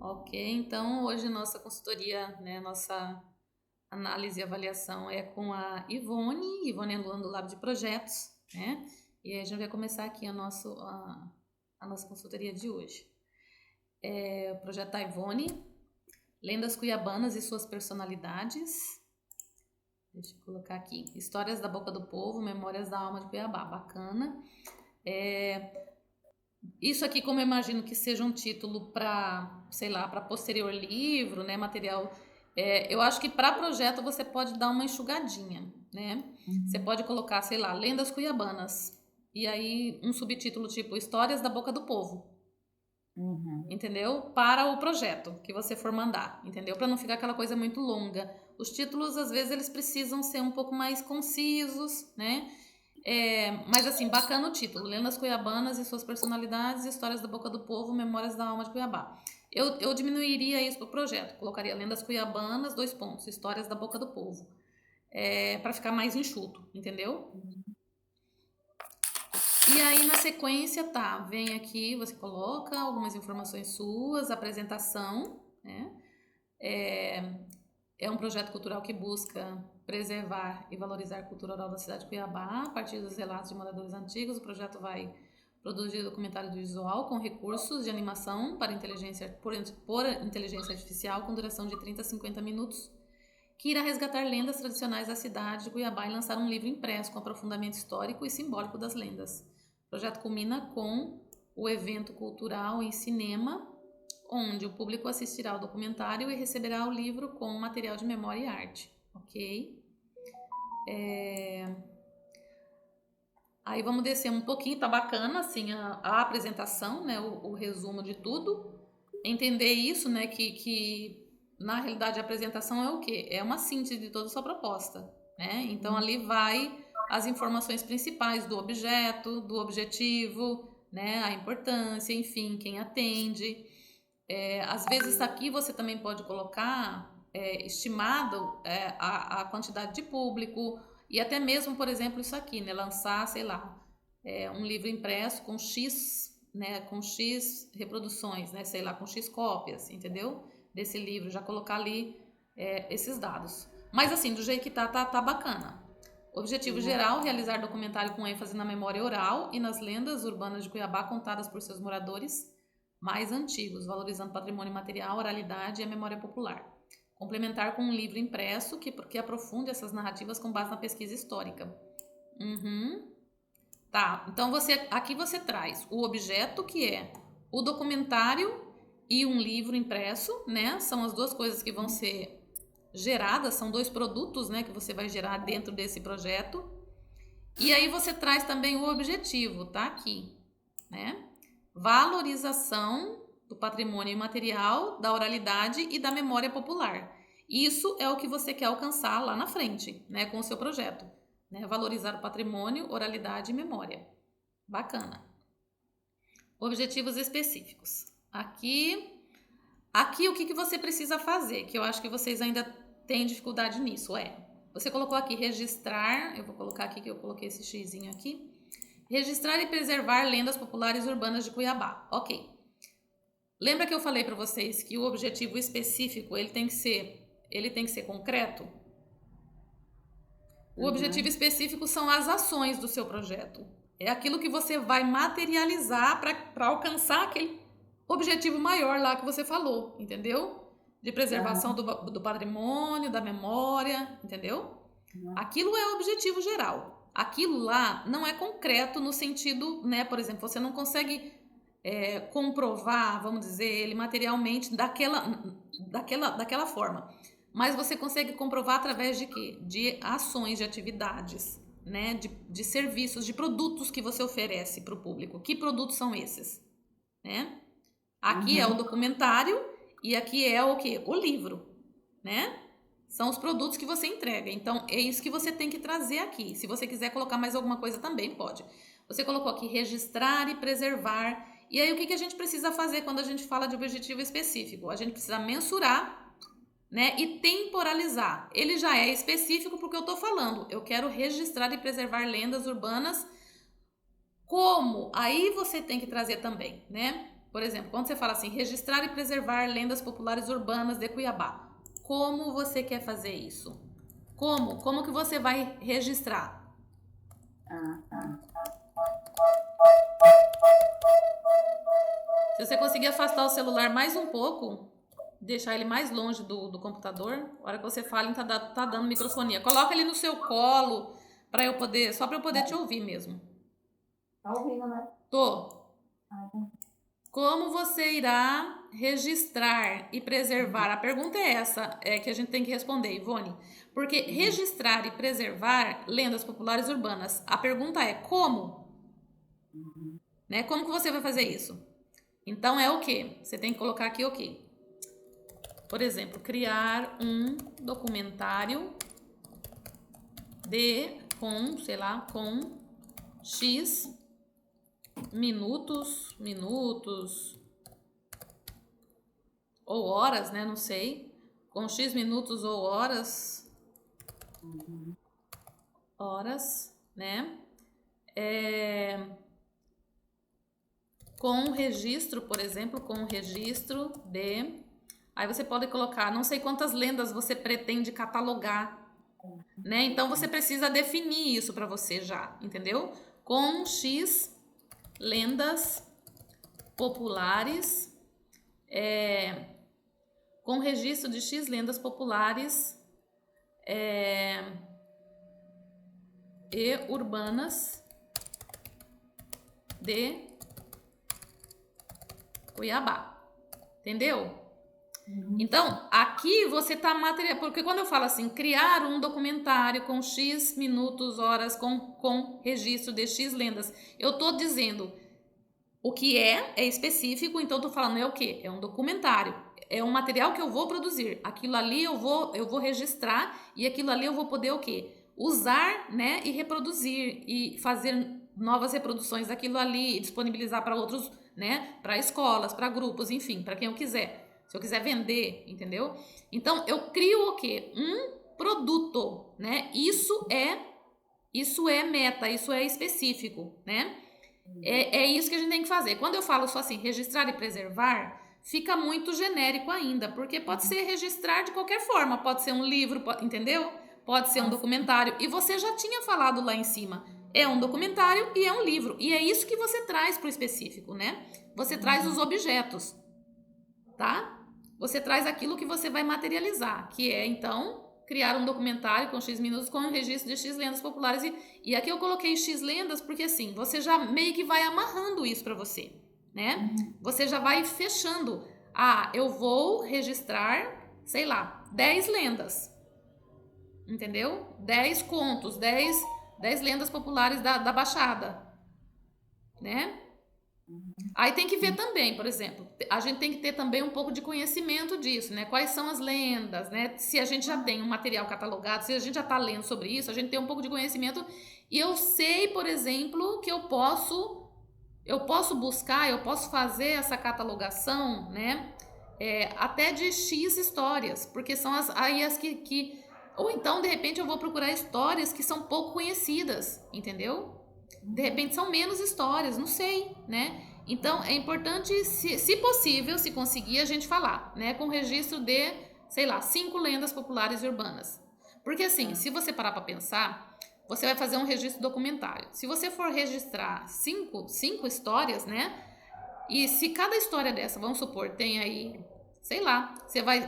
Ok, então hoje nossa consultoria, né, nossa análise e avaliação é com a Ivone Luan do Lab de Projetos, né? E aí a gente vai começar aqui a nossa consultoria de hoje. O projeto da Ivone, Lendas Cuiabanas e suas personalidades. Deixa eu colocar aqui. Histórias da Boca do Povo, Memórias da Alma de Cuiabá. Bacana. Isso aqui, como eu imagino que seja um título para, sei lá, para posterior livro, né, material, eu acho que para projeto você pode dar uma enxugadinha, né? Você pode colocar, sei lá, Lendas Cuiabanas, e aí um subtítulo tipo Histórias da Boca do Povo, entendeu? Para o projeto que você for mandar, entendeu? Para não ficar aquela coisa muito longa. Os títulos, às vezes, eles precisam ser um pouco mais concisos, né? Mas assim, bacana o título, Lendas Cuiabanas e suas personalidades, Histórias da Boca do Povo, Memórias da Alma de Cuiabá. Eu diminuiria isso pro projeto, colocaria Lendas Cuiabanas, Histórias da Boca do Povo, para ficar mais enxuto, entendeu? E aí na sequência vem aqui, você coloca algumas informações suas, apresentação, né? É um projeto cultural que busca preservar e valorizar a cultura oral da cidade de Cuiabá. A partir dos relatos de moradores antigos, o projeto vai produzir documentário visual com recursos de animação por inteligência artificial com duração de 30 a 50 minutos, que irá resgatar lendas tradicionais da cidade de Cuiabá e lançar um livro impresso com aprofundamento histórico e simbólico das lendas. O projeto culmina com o evento cultural em cinema, onde o público assistirá ao documentário e receberá o livro com material de memória e arte, ok? Aí vamos descer um pouquinho, tá bacana assim a apresentação, né, o resumo de tudo. Entender isso, né, que na realidade a apresentação é o quê? É uma síntese de toda a sua proposta, né? Então ali vai as informações principais do objeto, do objetivo, né, a importância, enfim, quem atende. Às vezes aqui você também pode colocar estimado a quantidade de público e até mesmo, por exemplo, isso aqui, né, lançar, sei lá, um livro impresso com X, né, com X reproduções, né, sei lá, com X cópias, entendeu? Desse livro, já colocar ali esses dados. Mas assim, do jeito que tá bacana. Objetivo geral, realizar documentário com ênfase na memória oral e nas lendas urbanas de Cuiabá contadas por seus moradores mais antigos, valorizando patrimônio material, oralidade e a memória popular. Complementar com um livro impresso que aprofunde essas narrativas com base na pesquisa histórica. Tá, então aqui você traz o objeto, que é o documentário e um livro impresso, né? São as duas coisas que vão ser geradas, são dois produtos, né, que você vai gerar dentro desse projeto. E aí você traz também o objetivo, tá aqui, né? Valorização do patrimônio imaterial, da oralidade e da memória popular. Isso é o que você quer alcançar lá na frente, né, com o seu projeto, né? Valorizar o patrimônio, oralidade e memória. Bacana. Objetivos específicos. Aqui o que você precisa fazer, que eu acho que vocês ainda têm dificuldade nisso, você colocou aqui registrar, eu vou colocar aqui que eu coloquei esse xizinho aqui, registrar e preservar lendas populares urbanas de Cuiabá. Ok. Lembra que eu falei para vocês que o objetivo específico ele tem que ser concreto? O objetivo específico são as ações do seu projeto. É aquilo que você vai materializar para alcançar aquele objetivo maior lá que você falou, entendeu? De preservação do patrimônio, da memória, entendeu? Aquilo é o objetivo geral. Aquilo lá não é concreto no sentido, né? Por exemplo, você não consegue comprovar, vamos dizer, ele materialmente daquela forma. Mas você consegue comprovar através de quê? De ações, de atividades, né? De serviços, de produtos que você oferece para o público. Que produtos são esses? Né? Aqui é o documentário e aqui é o quê? O livro, né? São os produtos que você entrega. Então, é isso que você tem que trazer aqui. Se você quiser colocar mais alguma coisa também, pode. Você colocou aqui registrar e preservar. E aí, o que a gente precisa fazer quando a gente fala de objetivo específico? A gente precisa mensurar, né, e temporalizar. Ele já é específico porque eu estou falando. Eu quero registrar e preservar lendas urbanas. Como? Aí você tem que trazer também, né? Por exemplo, quando você fala assim, registrar e preservar lendas populares urbanas de Cuiabá. Como você quer fazer isso? Como? Como que você vai registrar? Se você conseguir afastar o celular mais um pouco, deixar ele mais longe do computador, a hora que você fala, ele tá dando microfonia. Coloca ele no seu colo, só para eu poder te ouvir mesmo. Tá ouvindo, né? Tô. Como você irá registrar e preservar? A pergunta é essa, que a gente tem que responder, Ivone. Porque registrar e preservar lendas populares urbanas, a pergunta é como? Né? Como que você vai fazer isso? Então é o quê? Você tem que colocar aqui o quê? Por exemplo, criar um documentário com X minutos ou horas, né? Não sei. Com X minutos ou horas, né? Com registro, por exemplo, com registro de... Aí você pode colocar, não sei quantas lendas você pretende catalogar, né? Então você precisa definir isso para você já, entendeu? Com X lendas populares, com registro de X lendas populares e urbanas de Cuiabá, entendeu? Então, aqui você tá material, porque quando eu falo assim, criar um documentário com X minutos, horas, com registro de X lendas, eu tô dizendo o que é específico, então eu tô falando é o quê? É um documentário, é um material que eu vou produzir, aquilo ali eu vou registrar e aquilo ali eu vou poder o quê? Usar, né, e reproduzir e fazer novas reproduções daquilo ali e disponibilizar para outros, né, para escolas, para grupos, enfim, para quem eu quiser. Se eu quiser vender, entendeu? Então, eu crio o quê? Um produto, né? Isso é meta, isso é específico, né? É isso que a gente tem que fazer. Quando eu falo só assim, registrar e preservar, fica muito genérico ainda, porque pode ser registrar de qualquer forma, pode ser um livro, entendeu? Pode ser um documentário. E você já tinha falado lá em cima, é um documentário e é um livro. E é isso que você traz para o específico, né? Você traz os objetos, tá? Você traz aquilo que você vai materializar, que é, então, criar um documentário com X minutos com um registro de X lendas populares. E aqui eu coloquei X lendas porque, assim, você já meio que vai amarrando isso para você, né? Você já vai fechando. Ah, eu vou registrar, sei lá, 10 lendas, entendeu? 10 contos, 10 lendas populares da Baixada, né? Aí tem que ver também, por exemplo, a gente tem que ter também um pouco de conhecimento disso, né? Quais são as lendas, né? Se a gente já tem um material catalogado, se a gente já está lendo sobre isso, a gente tem um pouco de conhecimento e eu sei, por exemplo, que eu posso buscar, eu posso fazer essa catalogação, né? Até de X histórias, porque são as que... Ou então, de repente, eu vou procurar histórias que são pouco conhecidas, entendeu? De repente são menos histórias, não sei, né? Então é importante, se possível, se conseguir, a gente falar, né? Com registro de, sei lá, 5 lendas populares e urbanas. Porque assim, se você parar para pensar, você vai fazer um registro documentário. Se você for registrar 5 histórias, né? E se cada história dessa, vamos supor, tem aí, sei lá,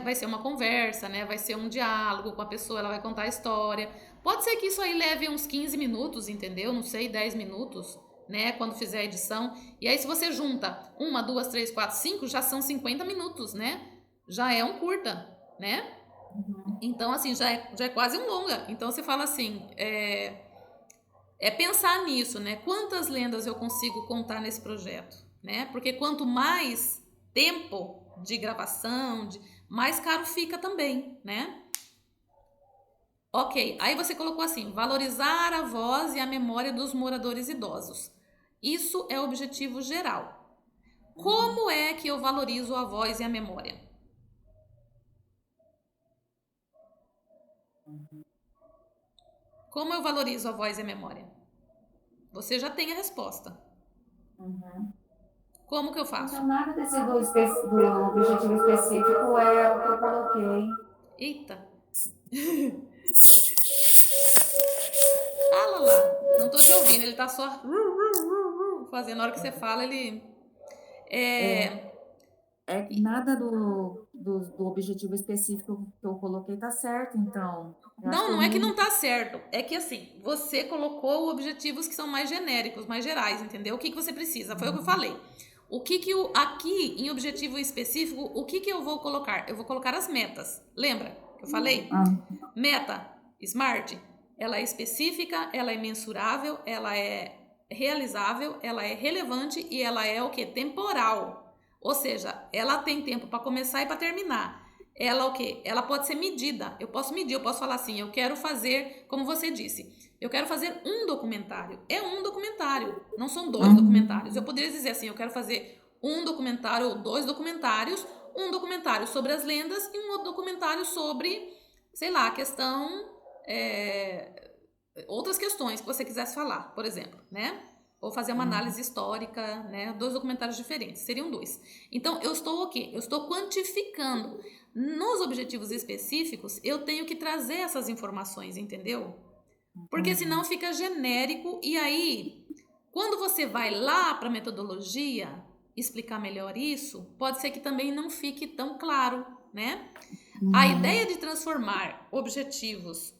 vai ser uma conversa, né? Vai ser um diálogo com a pessoa, ela vai contar a história. Pode ser que isso aí leve uns 15 minutos, entendeu? Não sei, 10 minutos, né? Quando fizer a edição. E aí, se você junta 1, 2, 3, 4, 5, já são 50 minutos, né? Já é um curta, né? Então, assim, já é quase um longa. Então, você fala assim, pensar nisso, né? Quantas lendas eu consigo contar nesse projeto, né? Porque quanto mais tempo de gravação, mais caro fica também, né? Ok, aí você colocou assim, valorizar a voz e a memória dos moradores idosos. Isso é o objetivo geral. Como é que eu valorizo a voz e a memória? Como eu valorizo a voz e a memória? Você já tem a resposta. Como que eu faço? Então, nada desse do objetivo específico é o que eu coloquei. Eita. Fala lá. Não tô te ouvindo, ele tá só fazendo. Na hora que você fala, ele... Nada do objetivo específico que eu coloquei tá certo, então. Eu acho que Não eu é que me. não tá certo. É que assim, você colocou objetivos que são mais genéricos, mais gerais, entendeu? O que você precisa? Foi o que eu falei. O que aqui em objetivo específico, o que eu vou colocar? Eu vou colocar as metas. Lembra que eu falei? Meta, SMART, ela é específica, ela é mensurável, ela é realizável, ela é relevante e ela é o que? Temporal. Ou seja, ela tem tempo para começar e para terminar. Ela o quê? Ela pode ser medida. Eu posso medir, eu posso falar assim, eu quero fazer, como você disse, eu quero fazer um documentário. É um documentário, não são dois documentários. Eu poderia dizer assim, eu quero fazer um documentário ou dois documentários, um documentário sobre as lendas e um outro documentário sobre, sei lá, a questão, outras questões que você quisesse falar, por exemplo, né? Ou fazer uma análise histórica, né? 2 documentários diferentes, seriam 2. Então, eu estou o quê? Eu estou quantificando. Nos objetivos específicos, eu tenho que trazer essas informações, entendeu? Porque senão fica genérico e aí, quando você vai lá para a metodologia explicar melhor isso, pode ser que também não fique tão claro, né? A ideia de transformar objetivos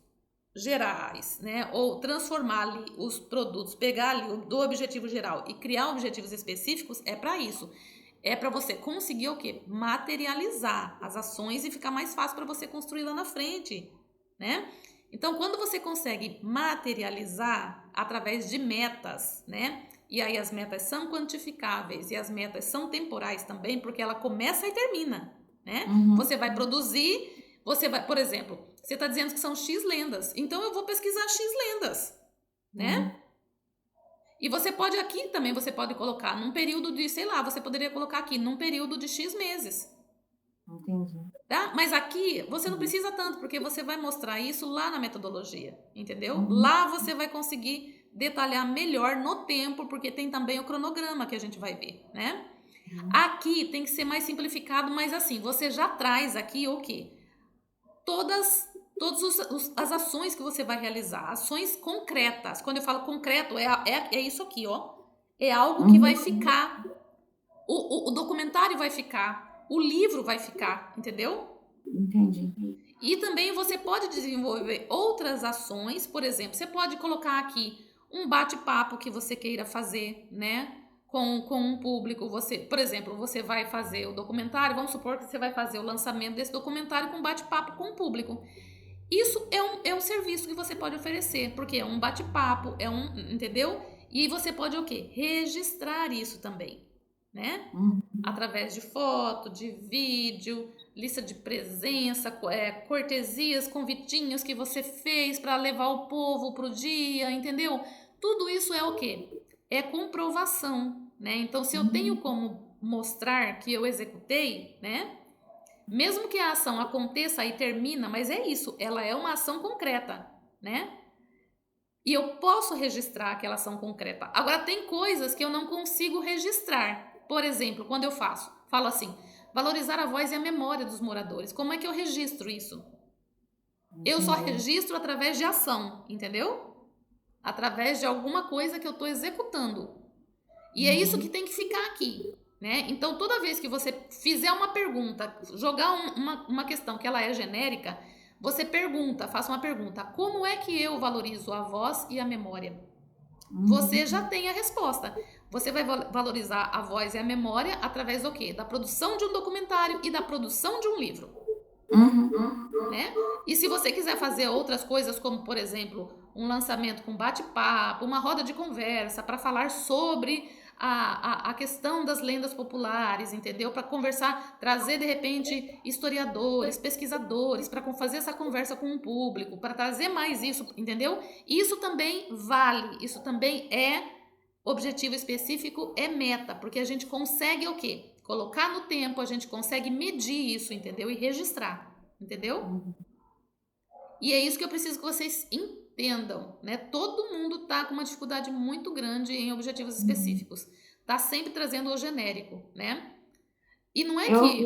gerais, né? Ou transformar ali os produtos, pegar ali do objetivo geral e criar objetivos específicos é para isso. É para você conseguir o quê? Materializar as ações e ficar mais fácil para você construir lá na frente, né? Então, quando você consegue materializar através de metas, né? E aí as metas são quantificáveis e as metas são temporais também, porque ela começa e termina, né? Você vai produzir, você vai, por exemplo, você está dizendo que são X lendas, então eu vou pesquisar X lendas, né? E você pode aqui também, você pode colocar num período de, sei lá, você poderia colocar aqui num período de X meses. Entendi. Tá? Mas aqui você não precisa tanto, porque você vai mostrar isso lá na metodologia, entendeu? Lá você vai conseguir detalhar melhor no tempo, porque tem também o cronograma que a gente vai ver, né? Aqui tem que ser mais simplificado, mas assim, você já traz aqui o quê? Todas as ações que você vai realizar, ações concretas. Quando eu falo concreto, é isso aqui, ó. É algo que vai ficar. O documentário vai ficar, o livro vai ficar, entendeu? Entendi. E também você pode desenvolver outras ações, por exemplo, você pode colocar aqui um bate-papo que você queira fazer, né? Com um público, você, por exemplo, você vai fazer o documentário, vamos supor que você vai fazer o lançamento desse documentário com bate-papo com o público. Isso é um serviço que você pode oferecer, porque é um bate-papo, entendeu? E você pode o quê? Registrar isso também, né? Através de foto, de vídeo, lista de presença, cortesias, convitinhos que você fez para levar o povo pro dia, entendeu? Tudo isso é o quê? É comprovação, né? Então, se eu tenho como mostrar que eu executei, né? Mesmo que a ação aconteça e termina, mas é isso, ela é uma ação concreta, né? E eu posso registrar aquela ação concreta. Agora, tem coisas que eu não consigo registrar. Por exemplo, quando eu falo assim, valorizar a voz e a memória dos moradores. Como é que eu registro isso? Eu só registro através de ação, entendeu? Através de alguma coisa que eu estou executando. E é isso que tem que ficar aqui, né? Então, toda vez que você fizer uma pergunta, jogar uma questão que ela é genérica, você faça uma pergunta. Como é que eu valorizo a voz e a memória? Você já tem a resposta. Você vai valorizar a voz e a memória através do quê? Da produção de um documentário e da produção de um livro. Né? E se você quiser fazer outras coisas, como por exemplo, um lançamento com bate-papo, uma roda de conversa para falar sobre a questão das lendas populares, entendeu? Para conversar, trazer de repente historiadores, pesquisadores, para fazer essa conversa com o público, para trazer mais isso, entendeu? Isso também vale, isso também é objetivo específico, é meta, porque a gente consegue o quê? Colocar no tempo, a gente consegue medir isso, entendeu? E registrar, entendeu? E é isso que eu preciso que vocês entendam, né? Todo mundo tá com uma dificuldade muito grande em objetivos específicos. tá sempre trazendo o genérico, né? E não é Eu, que...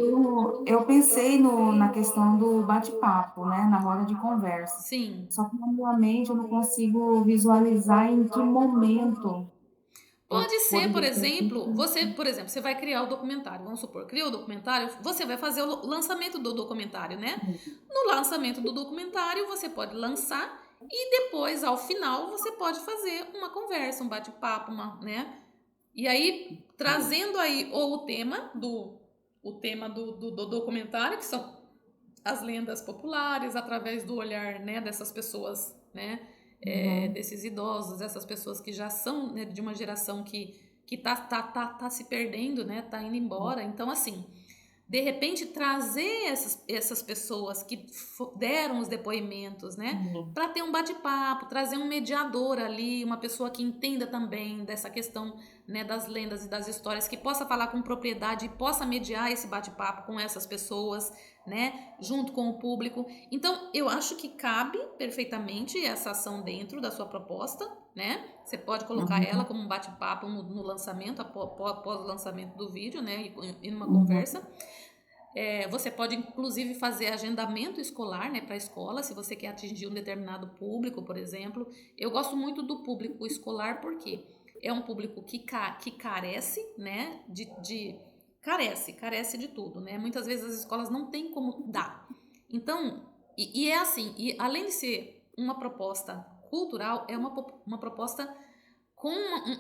eu pensei na questão do bate-papo, né? Na roda de conversa. Sim. Só que na minha mente eu não consigo visualizar em que momento eu Pode ser, por poderia ter exemplo, feito. você vai criar o documentário, vamos supor, cria o documentário, você vai fazer o lançamento do documentário, né? No lançamento do documentário, você pode lançar e depois, ao final, você pode fazer uma conversa, um bate-papo, né? E aí, trazendo aí ou o tema do documentário, que são as lendas populares, através do olhar, né, dessas pessoas, né, Uhum. desses idosos, essas pessoas que já são, né, de uma geração que tá se perdendo, né, tá indo embora. Então, assim, de repente trazer essas pessoas que deram os depoimentos, né, Uhum. para ter um bate-papo, trazer um mediador ali, uma pessoa que entenda também dessa questão, né, das lendas e das histórias, que possa falar com propriedade e possa mediar esse bate-papo com essas pessoas, né, junto com o público. Então, eu acho que cabe perfeitamente essa ação dentro da sua proposta, né? Você pode colocar ela Uhum. como um bate-papo no lançamento, após o lançamento do vídeo, né, e numa Uhum. conversa. Você pode, inclusive, fazer agendamento escolar, né, para a escola, se você quer atingir um determinado público, por exemplo. Eu gosto muito do público escolar porque é um público que carece, né, carece de tudo, né? Muitas vezes as escolas não têm como dar. Então, é assim, e além de ser uma proposta cultural, é uma proposta com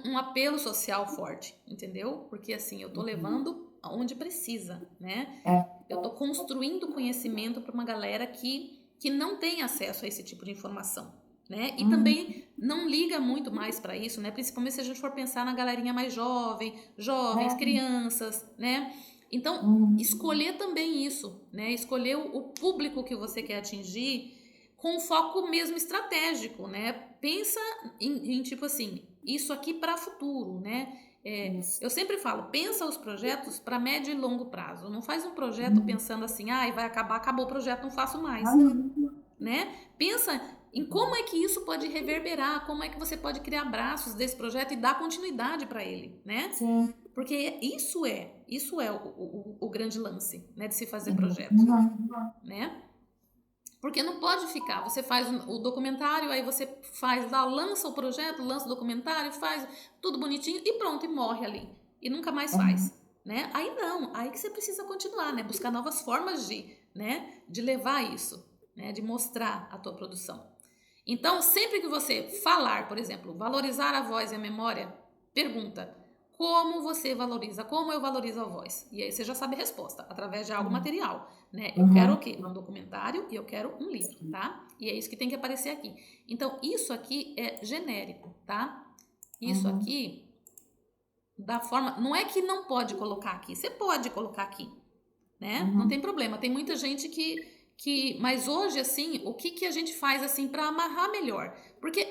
um apelo social forte, entendeu? Porque assim, eu tô levando aonde precisa, né? É. Eu tô construindo conhecimento para uma galera que não tem acesso a esse tipo de informação, né? E Uhum. também não liga muito mais para isso, né? Principalmente se a gente for pensar na galerinha mais jovens, É. crianças, né? Então, Uhum. escolher também isso, né? Escolher o público que você quer atingir com foco mesmo estratégico, né? Pensa em tipo assim, isso aqui para futuro, né? Isso. Eu sempre falo, pensa os projetos para médio e longo prazo. Não faz um projeto Uhum. pensando assim, vai acabar, acabou o projeto, não faço mais, Uhum. né? Pensa em como é que isso pode reverberar, como é que você pode criar braços desse projeto e dar continuidade para ele, né? Sim. Porque isso é o grande lance, né, de se fazer projeto, Uhum. né? Porque não pode ficar, você faz o documentário, aí você faz lá, lança o projeto, lança o documentário, faz tudo bonitinho e pronto, e morre ali. E nunca mais Uhum. faz, né? Aí não, aí que você precisa continuar, né? Buscar novas formas de levar isso, né? De mostrar a tua produção. Então, sempre que você falar, por exemplo, valorizar a voz e a memória, pergunta: como você valoriza? Como eu valorizo a voz? E aí você já sabe a resposta, através de algo material, né? Eu quero o Uhum. quê? Um documentário e eu quero um livro, tá? E é isso que tem que aparecer aqui. Então, isso aqui é genérico, tá? Isso Uhum. aqui, da forma... Não é que não pode colocar aqui, você pode colocar aqui, né? Não Uhum. tem problema. Tem muita gente mas hoje, assim, o que a gente faz, assim, para amarrar melhor? Porque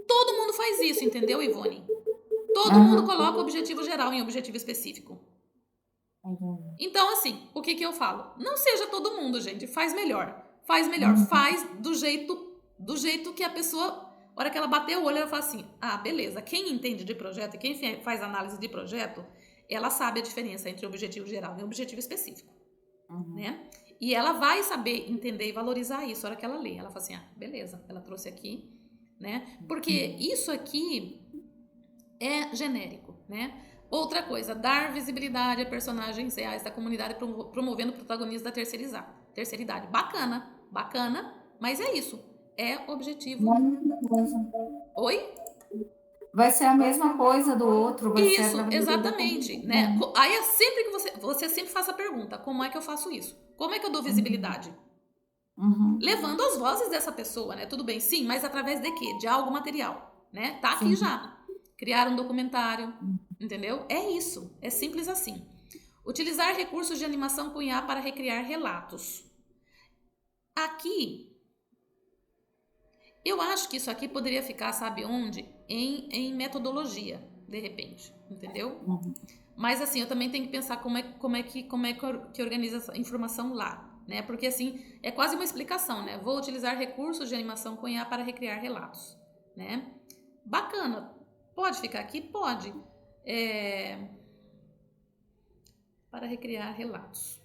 todo mundo faz isso, entendeu, Ivone? Todo mundo Uhum. coloca objetivo geral em objetivo específico. Uhum. Então, assim, o que eu falo? Não seja todo mundo, gente. Faz melhor. Faz melhor. Uhum. Faz do jeito que a pessoa, a hora que ela bater o olho, ela fala assim: ah, beleza. Quem entende de projeto e quem faz análise de projeto, ela sabe a diferença entre objetivo geral e objetivo específico, Uhum. né? E ela vai saber entender e valorizar isso a hora que ela lê. Ela fala assim: ah, beleza, ela trouxe aqui, né? Porque isso aqui é genérico, né? Outra coisa, dar visibilidade a personagens reais da comunidade promovendo protagonismo da terceira idade. Bacana, bacana, mas é isso. É objetivo. Oi? Vai ser a mesma coisa do outro, vai ser Isso, através da exatamente, né? Aí é sempre que você sempre faz a pergunta, como é que eu faço isso? Como é que eu dou Uhum. visibilidade? Uhum. Levando as vozes dessa pessoa, né? Tudo bem, sim, mas através de quê? De algo material, né? Tá aqui Sim. já. Criar um documentário, entendeu? É isso, é simples assim. Utilizar recursos de animação com IA para recriar relatos. Aqui, eu acho que isso aqui poderia ficar, sabe onde? Em metodologia, de repente, entendeu? Uhum. Mas assim, eu também tenho que pensar como é que organiza essa informação lá, né? Porque assim, é quase uma explicação, né? Vou utilizar recursos de animação com IA para recriar relatos, né? Bacana. Pode ficar aqui? Pode. Para recriar relatos.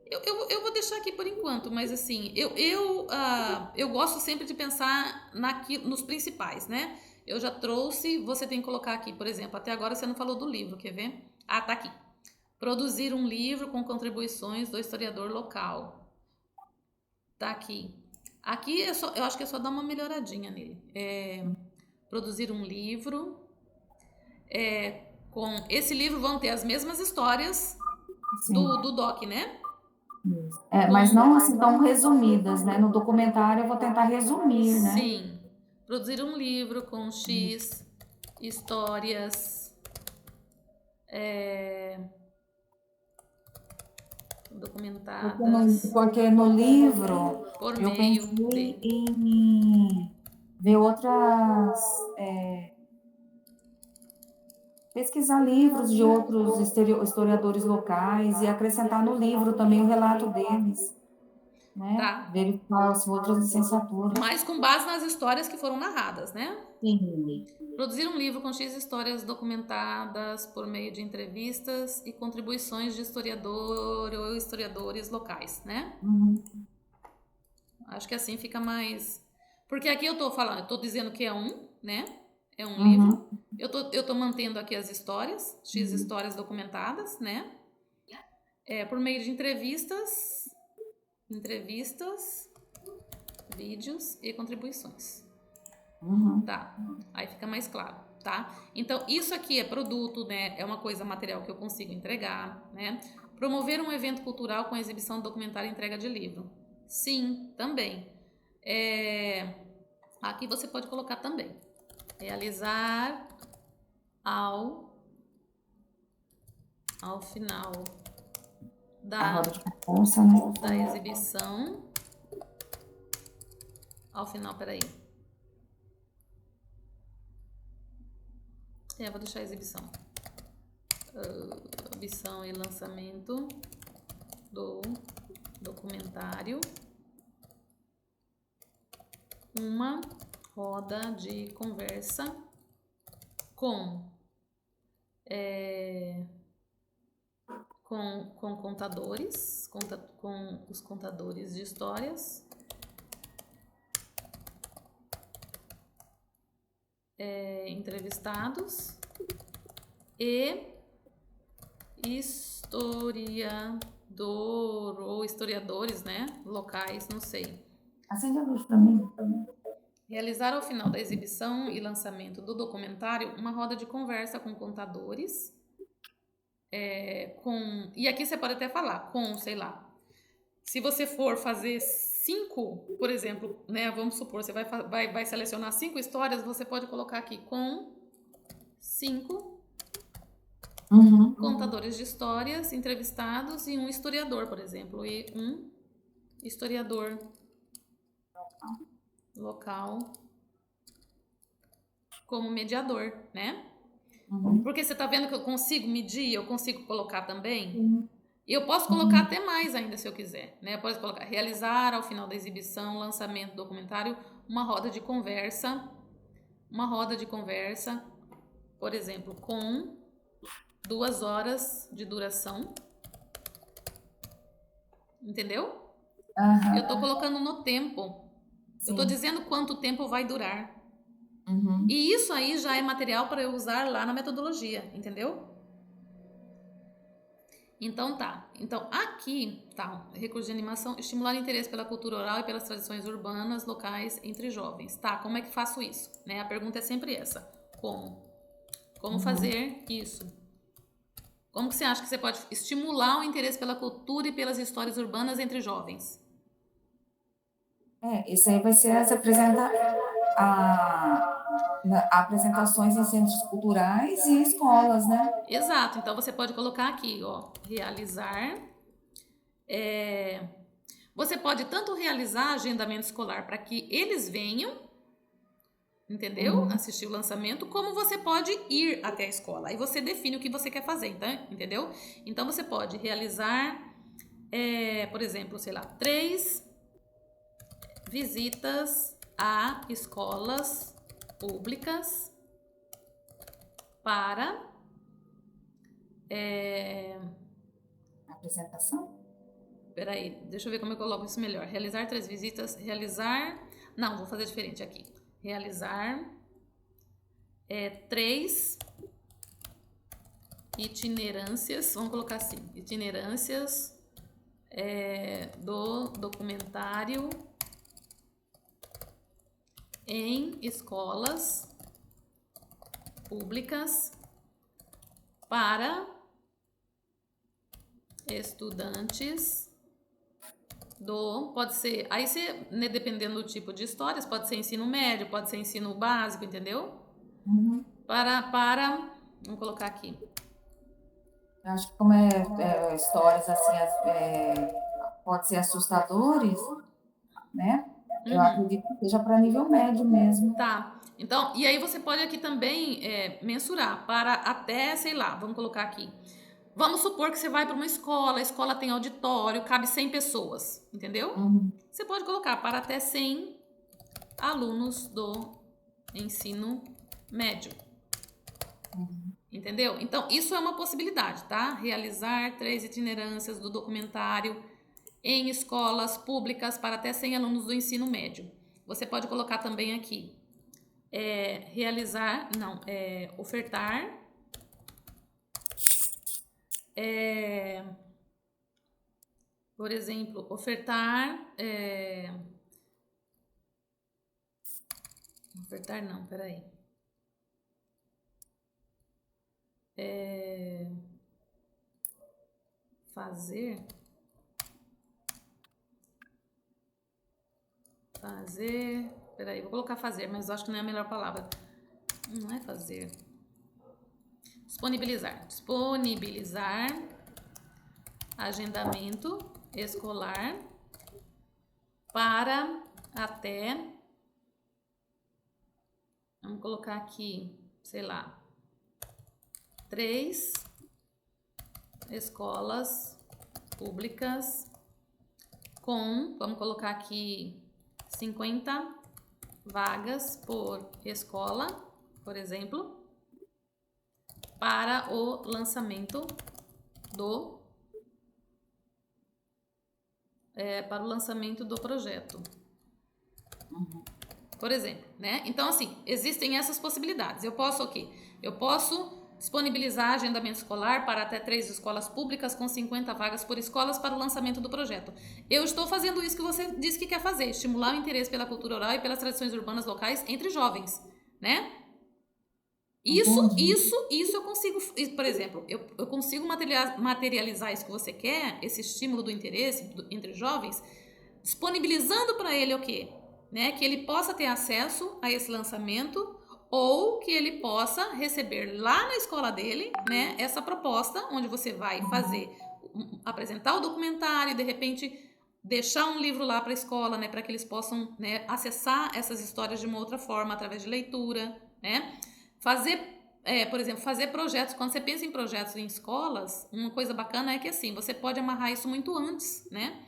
Eu vou deixar aqui por enquanto, mas assim, eu gosto sempre de pensar nos principais, né? Eu já trouxe, você tem que colocar aqui, por exemplo, até agora você não falou do livro, quer ver? Ah, tá aqui. Produzir um livro com contribuições do historiador local. Tá aqui. Aqui eu acho que é só dar uma melhoradinha nele. Produzir um livro. Com esse livro vão ter as mesmas histórias do doc, né? Mas não assim tão resumidas, né? No documentário eu vou tentar resumir, né? Sim. Produzir um livro com X histórias documentadas. Porque no livro por eu meio pensei em ver outras. Pesquisar livros de outros historiadores locais e acrescentar no livro também o relato deles, né? Tá. Verificar se outras licenciaturas. Mas com base nas histórias que foram narradas, né? Sim. Produzir um livro com X histórias documentadas por meio de entrevistas e contribuições de historiador ou historiadores locais, né? Acho que assim fica mais... Porque aqui eu tô dizendo que é né? É um livro. Eu tô mantendo aqui as histórias, X histórias documentadas, né? Por meio de entrevistas, vídeos e contribuições. Tá, aí fica mais claro, tá? Então, isso aqui é produto, né? É uma coisa material que eu consigo entregar, né? Promover um evento cultural com exibição, documentário e entrega de livro. Sim, também. Aqui você pode colocar também. Realizar ao final da exibição. Ao final, peraí. Vou deixar a exibição. Exibição e lançamento do documentário. Uma roda de conversa com contadores, com os contadores de histórias, entrevistados e historiador ou historiadores, né, locais, não sei. Acende a luz para mim. Realizar ao final da exibição e lançamento do documentário uma roda de conversa com contadores, e aqui você pode até falar sei lá, se você for fazer 5, por exemplo, né, vamos supor, você vai selecionar 5 histórias, você pode colocar aqui com 5 contadores de histórias entrevistados e um historiador, por exemplo, e um historiador local como mediador, né? Porque você tá vendo que eu consigo medir, eu consigo colocar também? E eu posso colocar até mais ainda se eu quiser, né? Eu posso colocar realizar ao final da exibição, lançamento do documentário, uma roda de conversa, por exemplo, com 2 horas de duração. Entendeu? Eu tô colocando no tempo. Sim. Eu tô dizendo quanto tempo vai durar. E isso aí já é material para eu usar lá na metodologia, entendeu? Então tá. Então aqui tá, recurso de animação, estimular o interesse pela cultura oral e pelas tradições urbanas locais entre jovens. Tá, como é que faço isso? Né? A pergunta é sempre essa. Como fazer isso? Como que você acha que você pode estimular o interesse pela cultura e pelas histórias urbanas entre jovens? Isso aí vai ser as apresentações em centros culturais e escolas, né? Exato. Então, você pode colocar aqui, ó, realizar. Você pode tanto realizar agendamento escolar para que eles venham, entendeu? Assistir o lançamento, como você pode ir até a escola. Aí você define o que você quer fazer, então, entendeu? Então, você pode realizar, por exemplo, sei lá, 3 visitas a escolas públicas para Apresentação? Peraí, deixa eu ver como eu coloco isso melhor. Realizar 3 visitas, não, vou fazer diferente aqui. Realizar 3 itinerâncias, vamos colocar assim, itinerâncias do documentário em escolas públicas para estudantes pode ser, aí você, né, dependendo do tipo de histórias, pode ser ensino médio, pode ser ensino básico, entendeu? Uhum. Vamos colocar aqui. Eu acho que como histórias assim, pode ser assustadores, né? Eu acredito que seja para nível médio mesmo. Tá. Então, e aí você pode aqui também mensurar para até, sei lá, vamos colocar aqui. Vamos supor que você vai para uma escola, a escola tem auditório, cabe 100 pessoas, entendeu? Uhum. Você pode colocar para até 100 alunos do ensino médio. Uhum. Entendeu? Então, isso é uma possibilidade, tá? Realizar 3 itinerâncias do documentário em escolas públicas para até 100 alunos do ensino médio. Você pode colocar também aqui, ofertar por exemplo, ofertar não, peraí. Fazer, peraí, vou colocar fazer, mas eu acho que não é a melhor palavra. Não é fazer. Disponibilizar agendamento escolar para até, vamos colocar aqui, sei lá, 3 escolas públicas vamos colocar aqui 50 vagas por escola, por exemplo, para o lançamento do projeto. Uhum. Por exemplo, né? Então, assim, existem essas possibilidades. Eu posso disponibilizar agendamento escolar para até 3 escolas públicas com 50 vagas por escolas para o lançamento do projeto. Eu estou fazendo isso que você disse que quer fazer, estimular o interesse pela cultura oral e pelas tradições urbanas locais entre jovens, né? Isso eu consigo, por exemplo, eu consigo materializar isso que você quer, esse estímulo do interesse entre jovens, disponibilizando para ele o quê? Né? Que ele possa ter acesso a esse lançamento ou que ele possa receber lá na escola dele, né, essa proposta onde você vai apresentar o documentário e de repente deixar um livro lá para a escola, né, para que eles possam, né, acessar essas histórias de uma outra forma através de leitura, né? Por exemplo, fazer projetos. Quando você pensa em projetos em escolas, uma coisa bacana é que assim, você pode amarrar isso muito antes, né?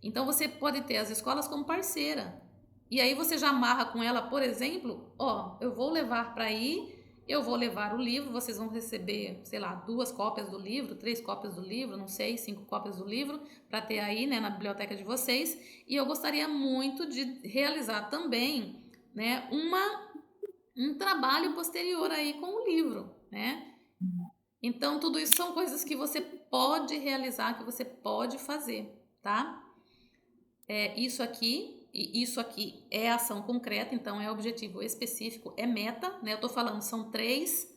Então você pode ter as escolas como parceira. E aí você já amarra com ela, por exemplo, eu vou levar para aí, eu vou levar o livro, vocês vão receber, sei lá, 2 cópias do livro, 3 cópias do livro, não sei, 5 cópias do livro, para ter aí, né, na biblioteca de vocês. E eu gostaria muito de realizar também, né, um trabalho posterior aí com o livro, né? Então, tudo isso são coisas que você pode realizar, que você pode fazer, tá? Isso aqui é ação concreta, então é objetivo específico, é meta, né? Eu tô falando, são 3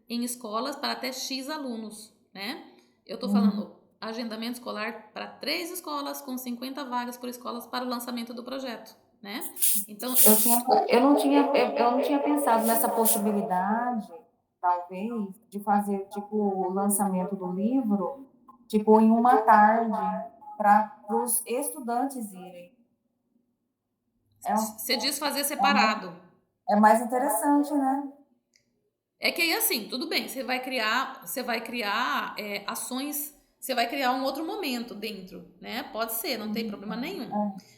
em escolas para até X alunos, né? Eu tô falando agendamento escolar para 3 escolas com 50 vagas por escolas para o lançamento do projeto, né? Então, eu não tinha pensado nessa possibilidade, talvez, de fazer tipo o lançamento do livro, tipo em uma tarde, para os estudantes irem. Você diz fazer separado. É mais interessante, né? É que aí assim, tudo bem, você vai criar ações, você vai criar um outro momento dentro, né? Pode ser, não tem problema nenhum.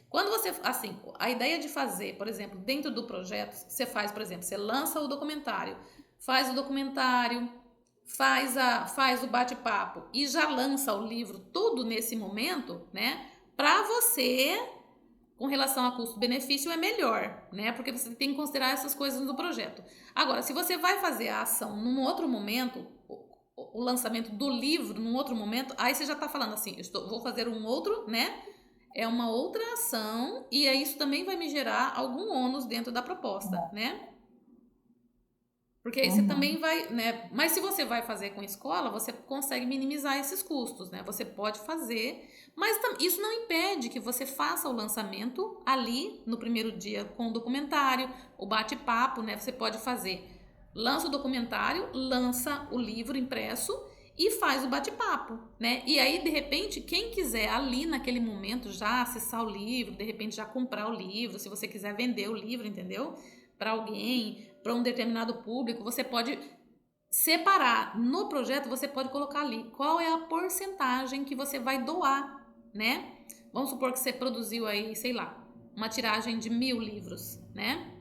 Quando você, assim, a ideia de fazer, por exemplo, dentro do projeto, você faz, por exemplo, você lança o documentário, faz o documentário, faz o bate-papo e já lança o livro tudo nesse momento, né? Para você, com relação a custo-benefício, é melhor, né? Porque você tem que considerar essas coisas no projeto. Agora, se você vai fazer a ação num outro momento, o lançamento do livro num outro momento, aí você já está falando assim, vou fazer um outro, né? É uma outra ação e aí isso também vai me gerar algum ônus dentro da proposta, né? Porque aí você também vai, né? Mas se você vai fazer com escola, você consegue minimizar esses custos, né? Você pode fazer, mas isso não impede que você faça o lançamento ali no primeiro dia com o documentário, o bate-papo, né? Você pode fazer, lança o documentário, lança o livro impresso e faz o bate-papo, né? E aí, de repente, quem quiser ali naquele momento já acessar o livro, de repente já comprar o livro, se você quiser vender o livro, entendeu? Para alguém, para um determinado público, você pode separar no projeto, você pode colocar ali qual é a porcentagem que você vai doar, né? Vamos supor que você produziu aí, sei lá, uma tiragem de 1000 livros, né?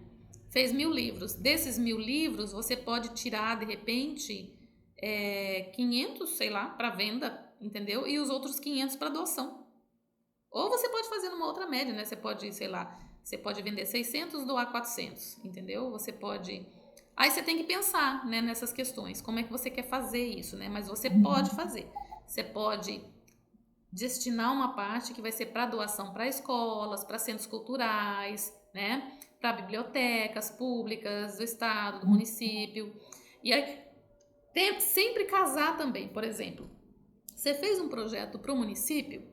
Fez 1000 livros. Desses 1000 livros, você pode tirar, de repente, 500, sei lá, para venda, entendeu? E os outros 500 para doação. Ou você pode fazer numa outra média, né? Você pode, sei lá, você pode vender 600, doar 400, entendeu? Você pode... Aí você tem que pensar, né, nessas questões, como é que você quer fazer isso, né? Mas você pode fazer. Você pode destinar uma parte que vai ser para doação para escolas, para centros culturais, né? Para bibliotecas públicas do estado, do município. E aí, sempre casar também, por exemplo. Você fez um projeto para o município,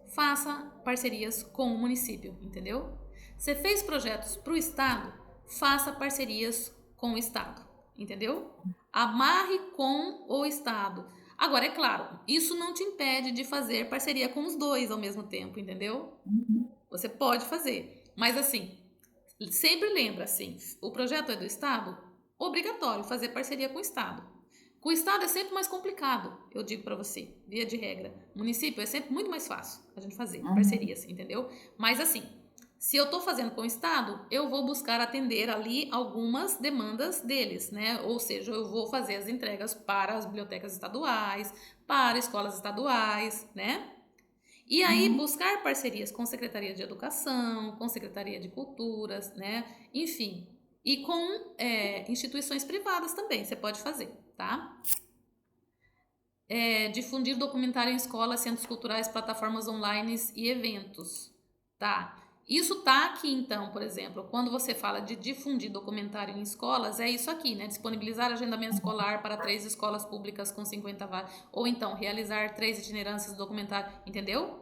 faça parcerias com o município, entendeu? Você fez projetos para o estado, faça parcerias com o estado, entendeu? Amarre com o estado. Agora, é claro, isso não te impede de fazer parceria com os dois ao mesmo tempo, entendeu? Você pode fazer, mas assim, sempre lembra assim, o projeto é do estado, obrigatório fazer parceria com o estado. Com o estado é sempre mais complicado, eu digo para você, via de regra. Município é sempre muito mais fácil a gente fazer parcerias, entendeu? Mas assim, se eu estou fazendo com o estado, eu vou buscar atender ali algumas demandas deles, né? Ou seja, eu vou fazer as entregas para as bibliotecas estaduais, para escolas estaduais, né? E aí buscar parcerias com Secretaria de Educação, com Secretaria de Culturas, né? Enfim, e com instituições privadas também, você pode fazer, tá? Difundir documentário em escolas, centros culturais, plataformas online e eventos, tá? Isso tá aqui, então, por exemplo, quando você fala de difundir documentário em escolas, é isso aqui, né? Disponibilizar agendamento escolar para 3 escolas públicas com 50 vagas, ou então realizar 3 itinerâncias do documentário, entendeu?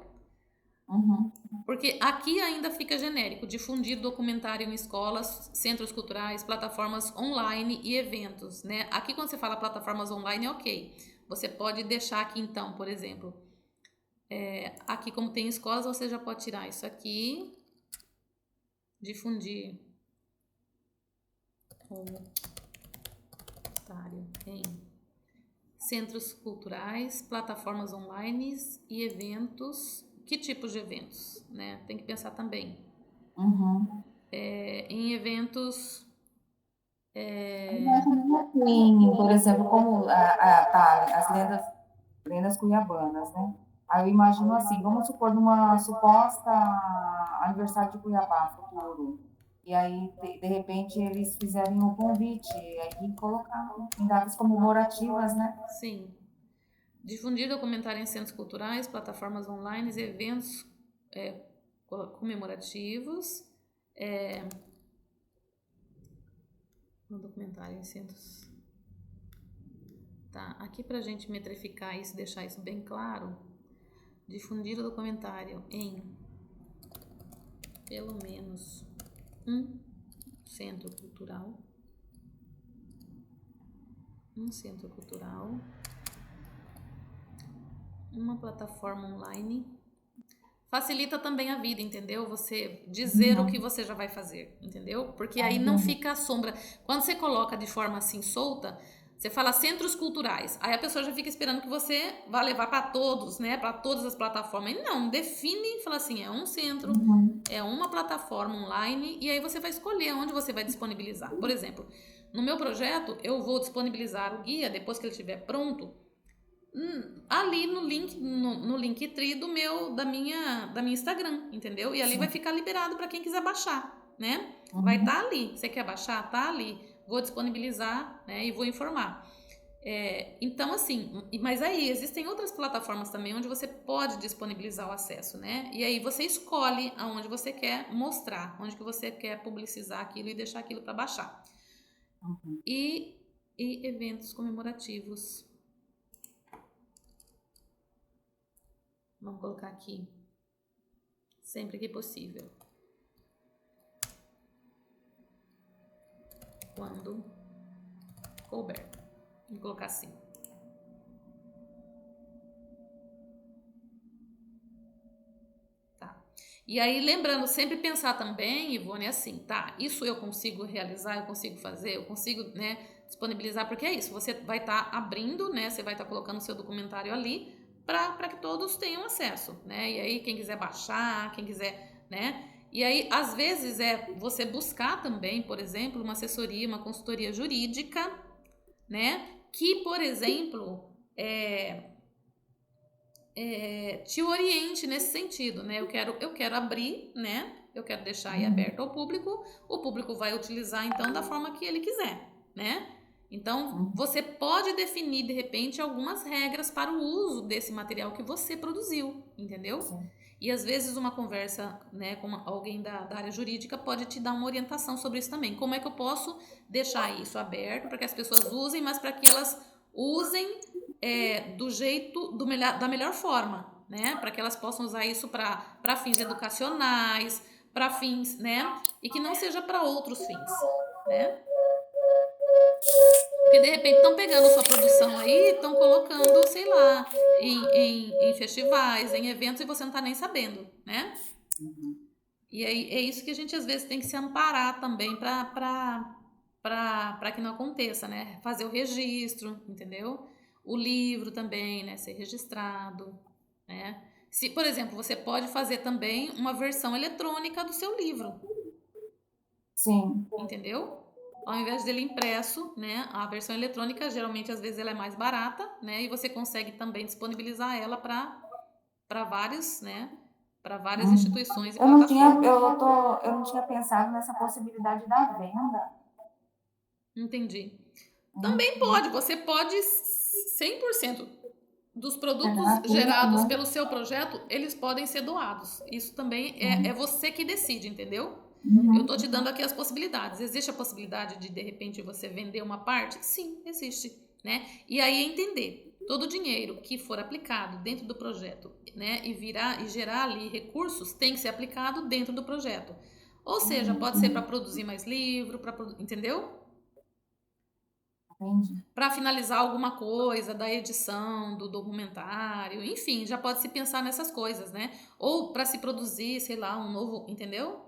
Porque aqui ainda fica genérico, difundir documentário em escolas, centros culturais, plataformas online e eventos, né? Aqui quando você fala plataformas online, é ok. Você pode deixar aqui então, por exemplo, aqui como tem escolas, você já pode tirar isso aqui, difundir documentário em centros culturais, plataformas online e eventos. Que tipos de eventos, né? Tem que pensar também. Em eventos... Por exemplo, como as lendas cuiabanas, né? Aí eu imagino assim, vamos supor numa suposta aniversário de Cuiabá futuro. E aí, de repente, eles fizerem um convite, aí colocar em datas comemorativas, né? Sim. Difundir documentário em centros culturais, plataformas online, eventos comemorativos. Um documentário em centros. Tá, aqui pra gente metrificar isso, deixar isso bem claro. Difundir o documentário em pelo menos um centro cultural. Uma plataforma online. Facilita também a vida, entendeu? Você dizer o que você já vai fazer, entendeu? Porque aí não fica a sombra. Quando você coloca de forma assim solta, você fala centros culturais, aí a pessoa já fica esperando que você vá levar para todos, né? Para todas as plataformas. E não, define, fala assim, é um centro, é uma plataforma online, e aí você vai escolher onde você vai disponibilizar. Por exemplo, no meu projeto, eu vou disponibilizar o guia, depois que ele estiver pronto, ali no link, no Linktree da minha Instagram, entendeu? E ali vai ficar liberado para quem quiser baixar, né? Vai estar ali. Você quer baixar? Tá ali. Vou disponibilizar, né? E vou informar. Então, assim, mas aí existem outras plataformas também onde você pode disponibilizar o acesso, né? E aí você escolhe aonde você quer mostrar, onde que você quer publicizar aquilo e deixar aquilo para baixar. E eventos comemorativos. Vamos colocar aqui, sempre que possível. Quando couber. Vou colocar assim. Tá. E aí, lembrando, sempre pensar também, Ivone, assim, tá, isso eu consigo realizar, eu consigo fazer, eu consigo, né, disponibilizar, porque é isso, você vai estar abrindo, né, você vai estar colocando o seu documentário ali, para que todos tenham acesso, né? E aí quem quiser baixar, quem quiser, né? E aí às vezes você buscar também, por exemplo, uma assessoria, uma consultoria jurídica, né? Que, por exemplo, te oriente nesse sentido, né? Eu quero abrir, né? Eu quero deixar aí aberto ao público. O público vai utilizar então da forma que ele quiser, né? Então, você pode definir, de repente, algumas regras para o uso desse material que você produziu, entendeu? Sim. E, às vezes, uma conversa, né, com alguém da área jurídica pode te dar uma orientação sobre isso também. Como é que eu posso deixar isso aberto para que as pessoas usem, mas para que elas usem do jeito, da melhor forma, né? Para que elas possam usar isso para fins educacionais, para fins, né? E que não seja para outros fins, né? Porque de repente estão pegando sua produção aí, estão colocando, sei lá, em festivais, em eventos e você não está nem sabendo, né? E aí é isso que a gente às vezes tem que se amparar também para que não aconteça, né? Fazer o registro, entendeu? O livro também, né? Ser registrado, né? Se, por exemplo, você pode fazer também uma versão eletrônica do seu livro. Sim. Entendeu? Ao invés dele impresso, né? A versão eletrônica, geralmente, às vezes, ela é mais barata, né? E você consegue também disponibilizar ela para vários, né? Para várias instituições e plataformas. Eu não tinha pensado nessa possibilidade da venda. Entendi. Também pode, você pode 100% dos produtos gerados pelo seu projeto, eles podem ser doados. Isso também é você que decide, entendeu? Eu tô te dando aqui as possibilidades. Existe a possibilidade de repente, você vender uma parte? Sim, existe, né? E aí entender, todo o dinheiro que for aplicado dentro do projeto, né, e gerar ali recursos, tem que ser aplicado dentro do projeto. Ou seja, pode ser para produzir mais livro, entendeu? Para finalizar alguma coisa da edição, do documentário, enfim, já pode se pensar nessas coisas, né? Ou para se produzir, sei lá, um novo, entendeu?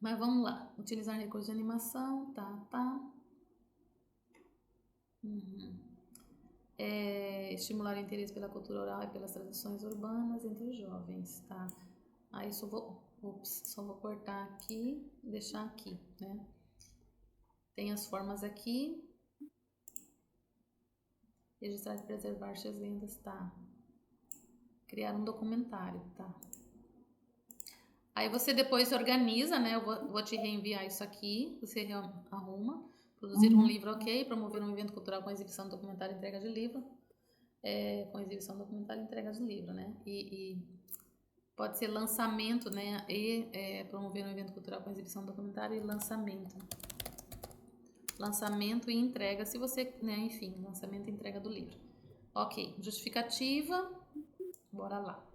Mas vamos lá. Utilizar recursos de animação, tá. Estimular o interesse pela cultura oral e pelas tradições urbanas entre os jovens, tá? Aí só vou cortar aqui, deixar aqui, né? Tem as formas aqui. Registrar e preservar suas lendas, tá? Criar um documentário, tá? Aí você depois organiza, né? Eu vou te reenviar isso aqui, você arruma. Produzir um livro, ok. Promover um evento cultural com exibição de documentário e entrega de livro. Com exibição de documentário e entrega de livro, né? E pode ser lançamento, né? E promover um evento cultural com exibição de documentário e lançamento. Lançamento e entrega, se você, né? Enfim, lançamento e entrega do livro. Ok, justificativa. Bora lá.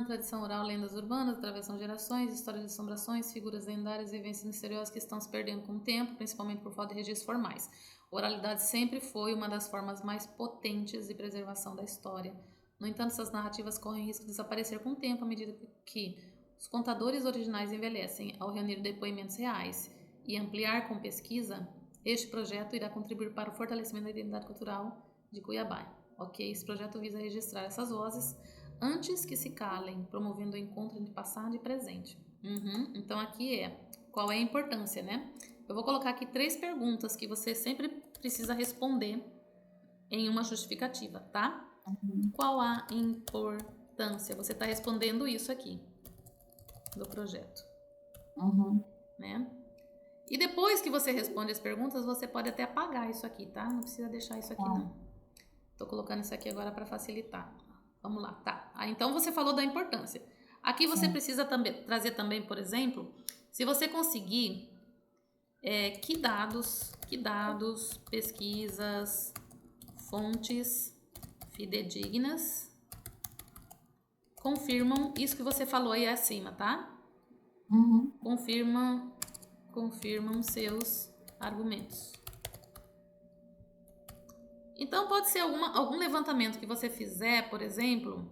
Tradição oral, lendas urbanas, atravessam gerações, histórias de assombrações, figuras lendárias e vivências misteriosas que estão se perdendo com o tempo, principalmente por falta de registros formais. Oralidade sempre foi uma das formas mais potentes de preservação da história. No entanto, essas narrativas correm risco de desaparecer com o tempo à medida que os contadores originais envelhecem. Ao reunir depoimentos reais e ampliar com pesquisa, este projeto irá contribuir para o fortalecimento da identidade cultural de Cuiabá. Ok, esse projeto visa registrar essas vozes antes que se calem, promovendo o encontro entre passado e presente. Então aqui qual é a importância, né? Eu vou colocar aqui 3 perguntas que você sempre precisa responder em uma justificativa, tá? Qual a importância? Você está respondendo isso aqui do projeto, né? E depois que você responde as perguntas, você pode até apagar isso aqui, tá? Não precisa deixar isso aqui, não. Tô colocando isso aqui agora para facilitar. Vamos lá, tá? Então você falou da importância. Aqui você precisa também trazer também, por exemplo, se você conseguir, que dados, pesquisas, fontes fidedignas confirmam isso que você falou aí acima, tá? Confirmam seus argumentos. Então, pode ser algum levantamento que você fizer, por exemplo,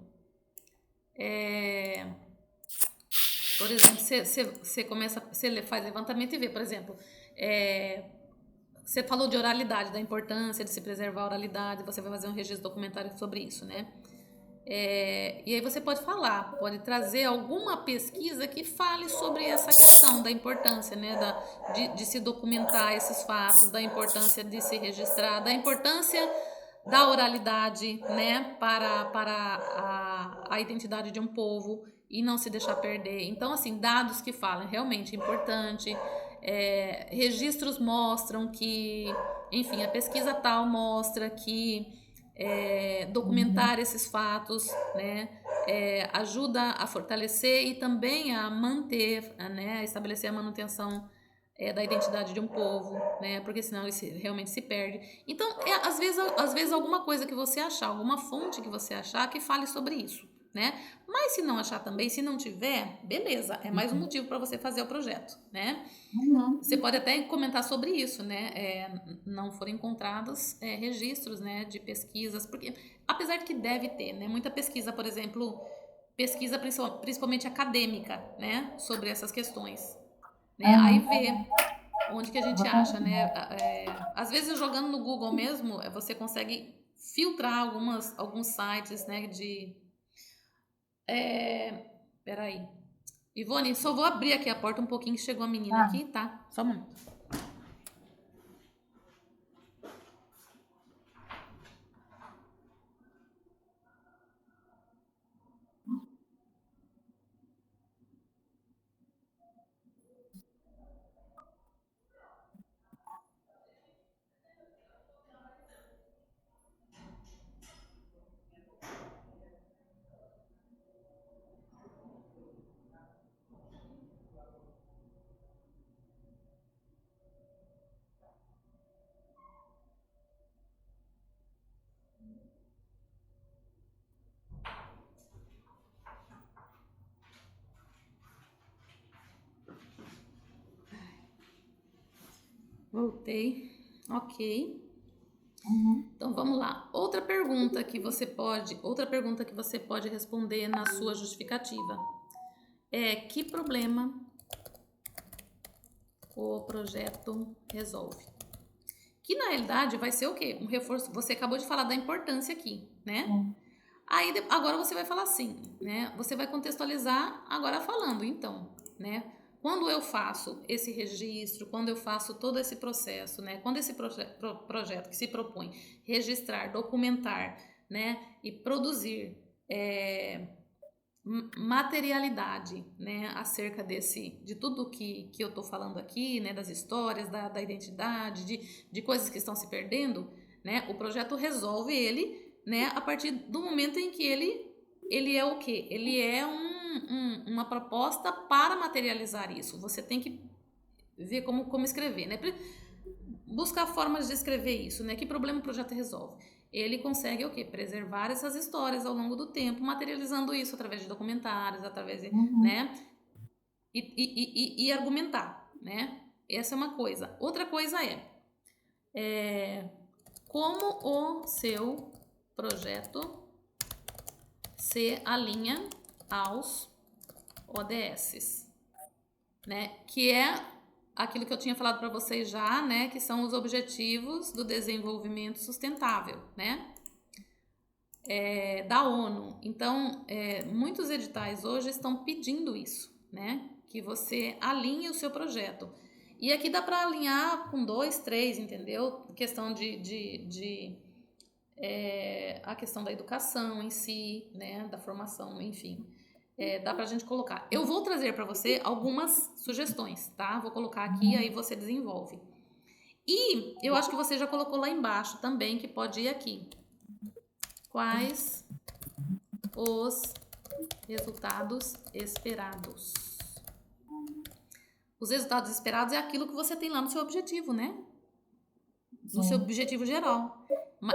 você faz levantamento e vê, por exemplo, você falou de oralidade, da importância de se preservar a oralidade, você vai fazer um registro documentário sobre isso, né? E aí você pode trazer alguma pesquisa que fale sobre essa questão da importância, né, de se documentar esses fatos, da importância de se registrar, da importância da oralidade, né, para a identidade de um povo e não se deixar perder. Então, assim, dados que falam realmente importante, registros mostram que, enfim, a pesquisa tal mostra que documentar esses fatos, né, ajuda a fortalecer e também a manter, né, a estabelecer a manutenção da identidade de um povo, né, porque senão ele realmente se perde. Então, às vezes alguma coisa que você achar, alguma fonte que você achar que fale sobre isso, né? Mas se não achar também, se não tiver, beleza, é mais um motivo para você fazer o projeto, né? Você pode até comentar sobre isso, né? Não foram encontrados registros, né, de pesquisas, porque apesar de que deve ter, né, muita pesquisa, por exemplo, pesquisa principalmente acadêmica, né, sobre essas questões, né? Aí vê onde que a gente acha, né? Às vezes jogando no Google mesmo, você consegue filtrar alguns sites, né, peraí. Ivone, só vou abrir aqui a porta um pouquinho que chegou a menina aqui, tá? Só um momento. Voltei. Ok. Então vamos lá. Outra pergunta que você pode responder na sua justificativa que problema o projeto resolve? Que na realidade vai ser o quê? Um reforço. Você acabou de falar da importância aqui, né? Aí agora você vai falar assim, né? Você vai contextualizar agora falando, então, né? Quando eu faço esse registro, quando eu faço todo esse processo, né? Quando esse projeto que se propõe registrar, documentar, né? E produzir materialidade, né? Acerca de tudo que eu tô falando aqui, né? Das histórias, da identidade, de coisas que estão se perdendo, né? O projeto resolve ele, né? A partir do momento em que ele é o quê? Ele é uma proposta para materializar isso. Você tem que ver como escrever, né? Buscar formas de escrever isso, né? Que problema o projeto resolve? Ele consegue o quê? Preservar essas histórias ao longo do tempo, materializando isso através de documentários, através de, né? E argumentar, né? Essa é uma coisa. Outra coisa como o seu projeto se alinha aos ODS, né? Que é aquilo que eu tinha falado para vocês já, né? Que são os Objetivos do Desenvolvimento Sustentável, né? Da ONU. Então, muitos editais hoje estão pedindo isso, né? que você alinhe o seu projeto. E aqui dá para alinhar com 2, 3, entendeu? Questão a questão da educação em si, né? Da formação, enfim. Dá pra gente colocar. Eu vou trazer para você algumas sugestões, tá? Vou colocar aqui, aí você desenvolve. E eu acho que você já colocou lá embaixo também, que pode ir aqui. Quais os resultados esperados? Os resultados esperados é aquilo que você tem lá no seu objetivo, né? No seu objetivo geral.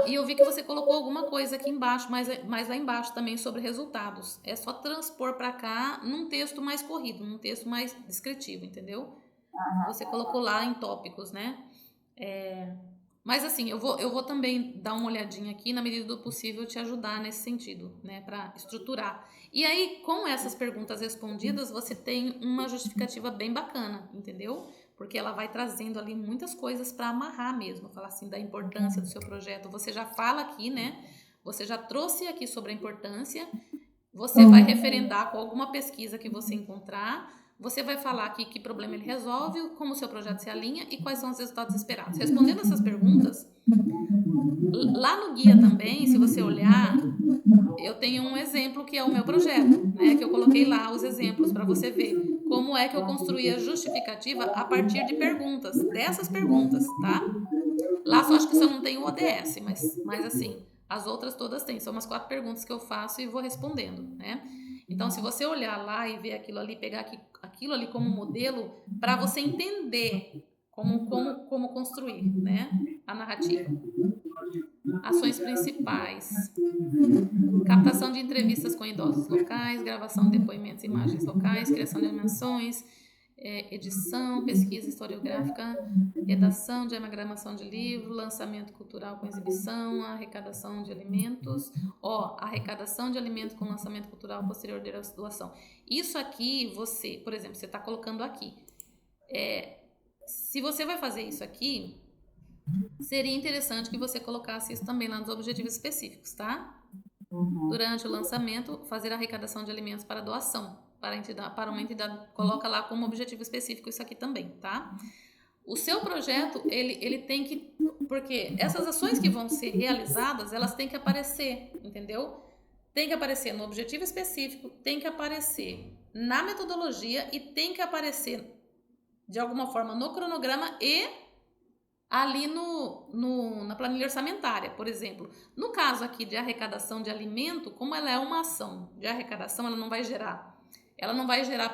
E eu vi que você colocou alguma coisa aqui embaixo, mais lá embaixo também sobre resultados. É só transpor para cá num texto mais corrido, num texto mais descritivo, entendeu? Você colocou lá em tópicos, né? Mas assim, eu vou também dar uma olhadinha aqui, na medida do possível, te ajudar nesse sentido, né? Para estruturar. E aí, com essas perguntas respondidas, você tem uma justificativa bem bacana, entendeu? Porque ela vai trazendo ali muitas coisas para amarrar mesmo, falar assim da importância do seu projeto. Você já fala aqui, né? Você já trouxe aqui sobre a importância. Você vai referendar com alguma pesquisa que você encontrar. Você vai falar aqui que problema ele resolve, como o seu projeto se alinha e quais são os resultados esperados. Respondendo essas perguntas, lá no guia também, se você olhar, eu tenho um exemplo que é o meu projeto, né? Que eu coloquei lá os exemplos para você ver como é que eu construí a justificativa a partir de perguntas, dessas perguntas, tá? Lá só acho que só não tem o ODS, mas assim, as outras todas têm. São umas 4 perguntas que eu faço e vou respondendo, né? Então, se você olhar lá e ver aquilo ali, pegar aquilo ali como modelo, para você entender como construir, né? A narrativa. Ações principais. Captação de entrevistas com idosos locais, gravação de depoimentos e imagens locais, criação de animações, edição, pesquisa historiográfica, redação, diagramação de livro, lançamento cultural com exibição, arrecadação de alimentos, arrecadação de alimentos com lançamento cultural posterior da doação. Isso aqui, você, por exemplo, você está colocando aqui. Se você vai fazer isso aqui, seria interessante que você colocasse isso também lá nos objetivos específicos, tá? Durante o lançamento, fazer a arrecadação de alimentos para doação para uma entidade, coloca lá como objetivo específico isso aqui também, tá? O seu projeto, ele tem que, porque essas ações que vão ser realizadas, elas têm que aparecer, entendeu? Tem que aparecer no objetivo específico, tem que aparecer na metodologia e tem que aparecer de alguma forma no cronograma e ali na planilha orçamentária, por exemplo. No caso aqui de arrecadação de alimento, como ela é uma ação de arrecadação, ela não vai gerar,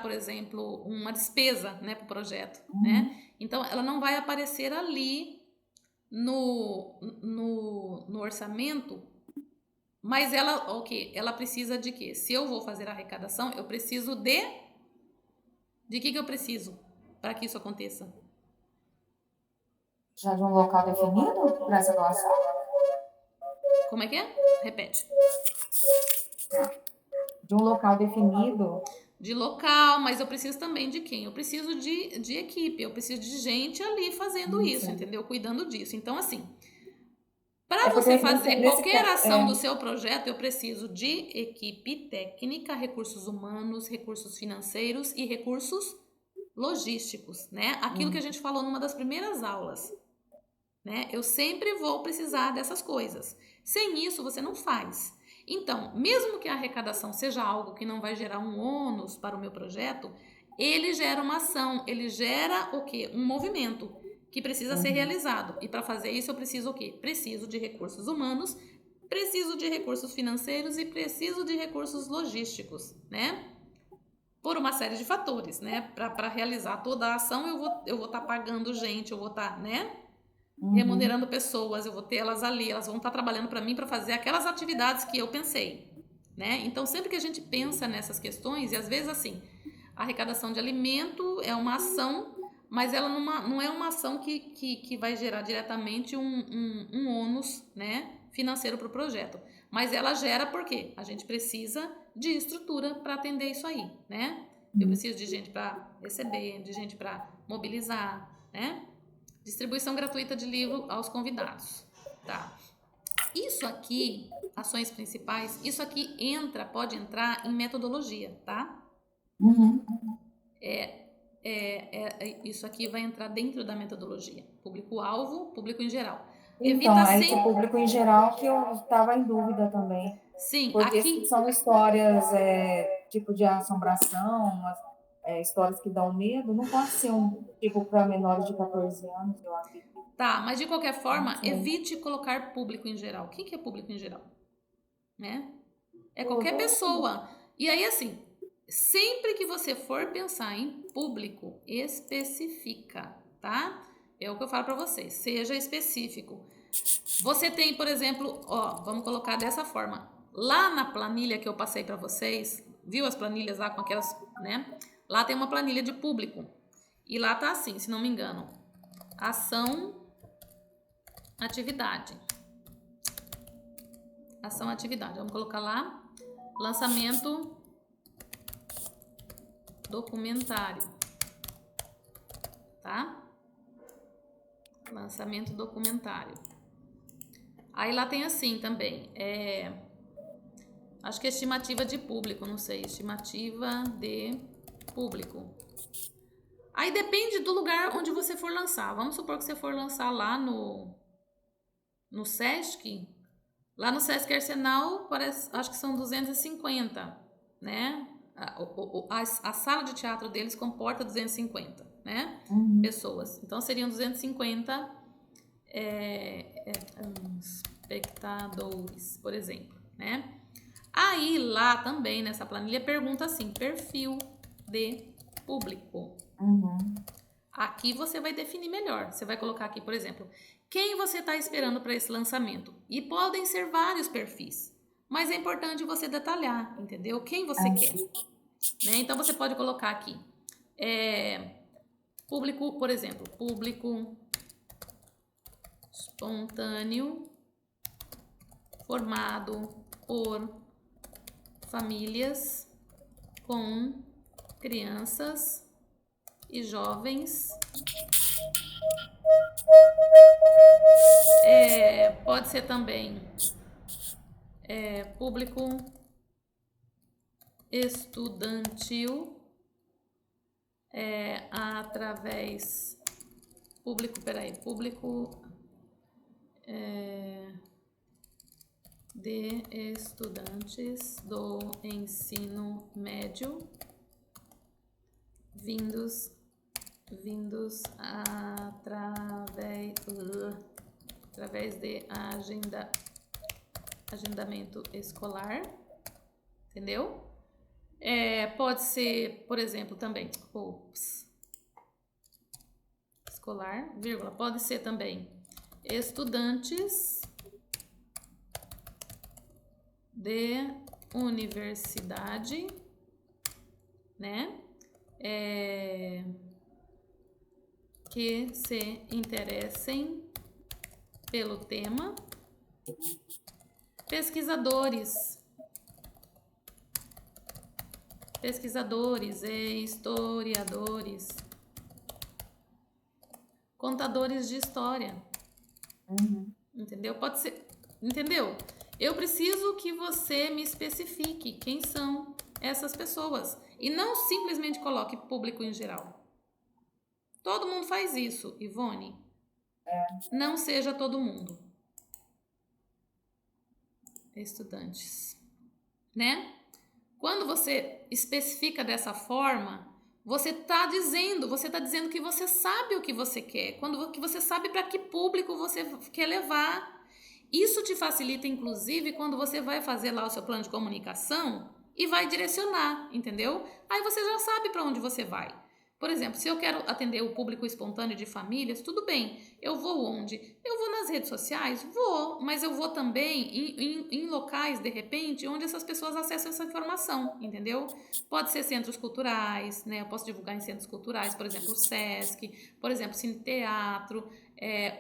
por exemplo, uma despesa, né, para o projeto, né? Então, ela não vai aparecer ali no orçamento, mas ela precisa de quê? Se eu vou fazer a arrecadação, eu preciso de que eu preciso para que isso aconteça? Já de um local definido para essa doação? Como é que é? Repete. De um local definido. De local, mas eu preciso também de quem? Eu preciso de equipe, eu preciso de gente ali fazendo isso, entendeu? Cuidando disso. Então, assim, para você fazer qualquer ação do seu projeto, eu preciso de equipe técnica, recursos humanos, recursos financeiros e recursos logísticos, né? Aquilo que a gente falou numa das primeiras aulas, né? Eu sempre vou precisar dessas coisas. Sem isso, você não faz. Então, mesmo que a arrecadação seja algo que não vai gerar um ônus para o meu projeto, ele gera uma ação, ele gera o quê? Um movimento que precisa ser realizado. E para fazer isso, eu preciso o quê? Preciso de recursos humanos, preciso de recursos financeiros e preciso de recursos logísticos, né? Por uma série de fatores, né? Para realizar toda a ação, eu vou estar pagando gente, eu vou estar, né? Remunerando pessoas, eu vou ter elas ali, elas vão estar trabalhando para mim para fazer aquelas atividades que eu pensei, né? Então, sempre que a gente pensa nessas questões, e às vezes assim, a arrecadação de alimento é uma ação, mas ela não é uma ação que vai gerar diretamente um ônus, né, financeiro para o projeto. Mas ela gera porque a gente precisa de estrutura para atender isso aí, né? Eu preciso de gente para receber, de gente para mobilizar, né? Distribuição gratuita de livro aos convidados, tá? Isso aqui, ações principais, isso aqui pode entrar em metodologia, tá? Isso aqui vai entrar dentro da metodologia. Público-alvo, público em geral. Então, Evita é esse sempre... público em geral que eu estava em dúvida também. Sim, Porque aqui... são histórias tipo de assombração, histórias que dão medo, não pode ser tipo para menores de 14 anos, eu acredito. Tá, mas de qualquer Não forma, sei. evite colocar público em geral. O que é público em geral? Né? É Tudo. qualquer pessoa. E aí, assim, sempre que você for pensar em público, especifica, tá? É o que eu falo pra vocês, seja específico. Você tem, por exemplo, vamos colocar dessa forma. Lá na planilha que eu passei pra vocês, viu as planilhas lá com aquelas, né? Lá tem uma planilha de público. E lá tá assim, se não me engano. Ação, atividade. Ação, atividade. Vamos colocar lá. Lançamento, documentário. Tá? Lançamento documentário. Aí lá tem assim também. Acho que é estimativa de público, não sei. Estimativa de público. Aí depende do lugar onde você for lançar. Vamos supor que você for lançar lá no Sesc. Lá no Sesc Arsenal, acho que são 250, né? A sala de teatro deles comporta 250, né? Pessoas. Então, seriam 250 espectadores, por exemplo, né? Aí, lá também, nessa planilha, pergunta assim, perfil de público. Aqui você vai definir melhor. Você vai colocar aqui, por exemplo, quem você está esperando para esse lançamento. E podem ser vários perfis, mas é importante você detalhar, entendeu? Quem você quer. Né? Então, você pode colocar aqui público, por exemplo, público espontâneo formado por famílias com crianças e jovens. Pode ser também público estudantil através público de estudantes do ensino médio vindos através de agendamento escolar, entendeu? Pode ser, por exemplo, também escolar, vírgula, pode ser também estudantes de universidade, né? Que se interessem pelo tema, pesquisadores e historiadores, contadores de história, entendeu? Pode ser, entendeu? Eu preciso que você me especifique quem são essas pessoas e não simplesmente coloque público em geral. Todo mundo faz isso, Ivone. Não seja todo mundo. Estudantes, né? Quando você especifica dessa forma, você está dizendo que você sabe o que você quer, que você sabe para que público você quer levar. Isso te facilita, inclusive, quando você vai fazer lá o seu plano de comunicação e vai direcionar, entendeu? Aí você já sabe para onde você vai. Por exemplo, se eu quero atender o público espontâneo de famílias, tudo bem. Eu vou onde? Eu vou nas redes sociais? Vou, mas eu vou também em locais, de repente, onde essas pessoas acessam essa informação, entendeu? Pode ser centros culturais, né? Eu posso divulgar em centros culturais, por exemplo, o Sesc, por exemplo, Cine Teatro,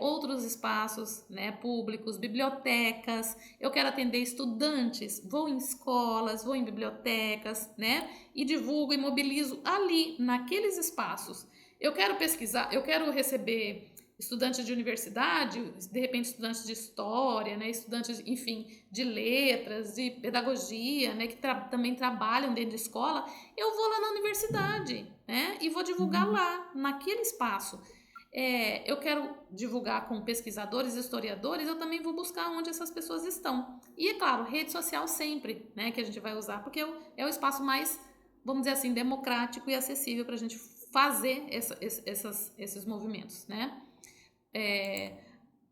outros espaços, né, públicos, bibliotecas. Eu quero atender estudantes, vou em escolas, vou em bibliotecas, né, e divulgo e mobilizo ali, naqueles espaços. Eu quero pesquisar, eu quero receber estudantes de universidade, de repente estudantes de história, né, estudantes, enfim, de letras, de pedagogia, né, que também trabalham dentro de escola, eu vou lá na universidade, né, e vou divulgar lá, naquele espaço. Eu quero divulgar com pesquisadores, historiadores, eu também vou buscar onde essas pessoas estão. E é claro, rede social sempre, né, que a gente vai usar, porque é o espaço mais, vamos dizer assim, democrático e acessível para a gente fazer esses movimentos, né?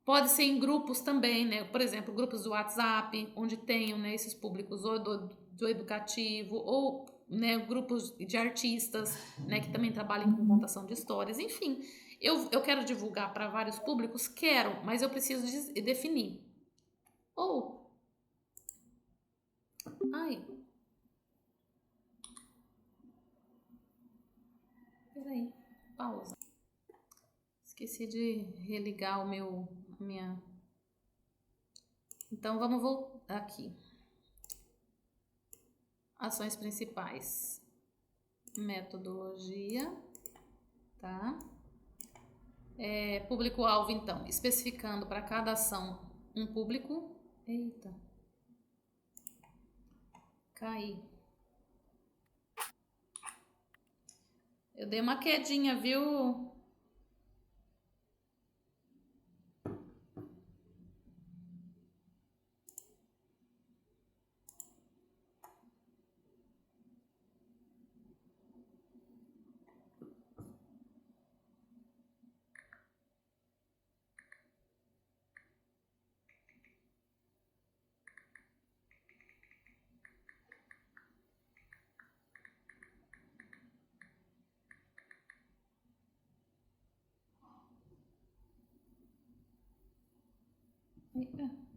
Pode ser em grupos também, né? Por exemplo, grupos do WhatsApp, onde tenham, né, esses públicos ou do educativo, ou, né, grupos de artistas, né, que também trabalham com contação de histórias. Enfim, eu quero divulgar para vários públicos? Quero, mas eu preciso definir. Ai, peraí, pausa. Esqueci de religar a minha... Então, vamos voltar aqui. Ações principais. Metodologia, tá? Público-alvo, então, especificando para cada ação um público. Eita. Caí. Eu dei uma quedinha, viu? Eita.